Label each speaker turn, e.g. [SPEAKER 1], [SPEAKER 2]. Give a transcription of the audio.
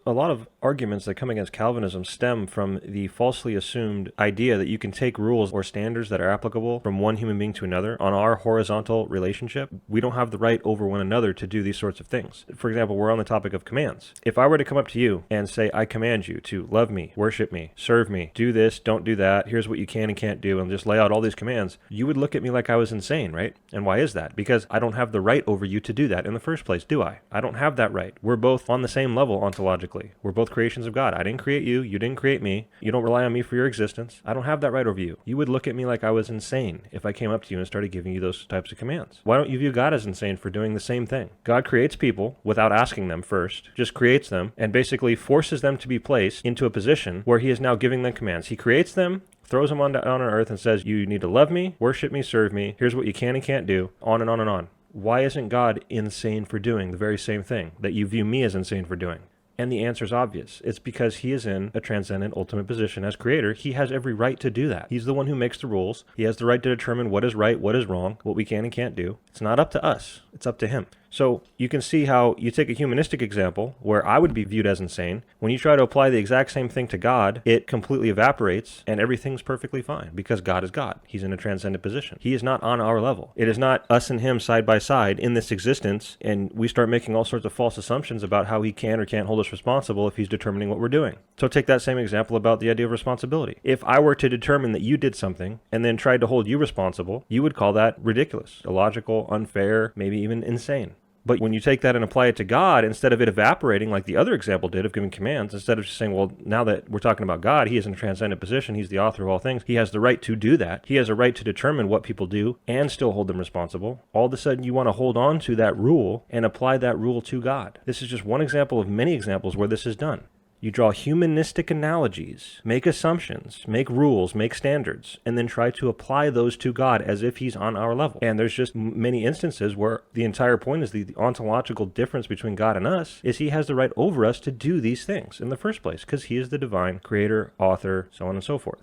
[SPEAKER 1] A lot of arguments that come against Calvinism stem from the falsely assumed idea that you can take rules or standards that are applicable from one human being to another on our horizontal relationship. We don't have the right over one another to do these sorts of things. For example, we're on the topic of commands. If I were to come up to you and say, I command you to love me, worship me, serve me, do this, don't do that, here's what you can and can't do, and just lay out all these commands, you would look at me like I was insane, right? And why is that? Because I don't have the right over you to do that in the first place, do I? I don't have that right. We're both on the same level ontologically. We're both creations of God. I didn't create you. You didn't create me. You don't rely on me for your existence. I don't have that right over you. You would look at me like I was insane if I came up to you and started giving you those types of commands. Why don't you view God as insane for doing the same thing? God creates people without asking them first, just creates them, and basically forces them to be placed into a position where he is now giving them commands. He creates them, throws them on earth and says, you need to love me, worship me, serve me. Here's what you can and can't do, on and on and on. Why isn't God insane for doing the very same thing that you view me as insane for doing? And the answer is obvious. It's because he is in a transcendent ultimate position as creator. He has every right to do that. He's the one who makes the rules. He has the right to determine what is right, what is wrong, what we can and can't do. It's not up to us. It's up to him. So you can see how you take a humanistic example where I would be viewed as insane. When you try to apply the exact same thing to God, it completely evaporates and everything's perfectly fine because God is God. He's in a transcendent position. He is not on our level. It is not us and him side by side in this existence, and we start making all sorts of false assumptions about how he can or can't hold us responsible if he's determining what we're doing. So take that same example about the idea of responsibility. If I were to determine that you did something and then tried to hold you responsible, you would call that ridiculous, illogical, unfair, maybe even insane. But when you take that and apply it to God, instead of it evaporating like the other example did of giving commands, instead of just saying, well, now that we're talking about God, he is in a transcendent position, he's the author of all things, he has the right to do that, he has a right to determine what people do and still hold them responsible, all of a sudden you want to hold on to that rule and apply that rule to God. This is just one example of many examples where this is done. You draw humanistic analogies, make assumptions, make rules, make standards, and then try to apply those to God as if he's on our level. And there's just many instances where the entire point is the ontological difference between God and us is he has the right over us to do these things in the first place because he is the divine creator, author, so on and so forth.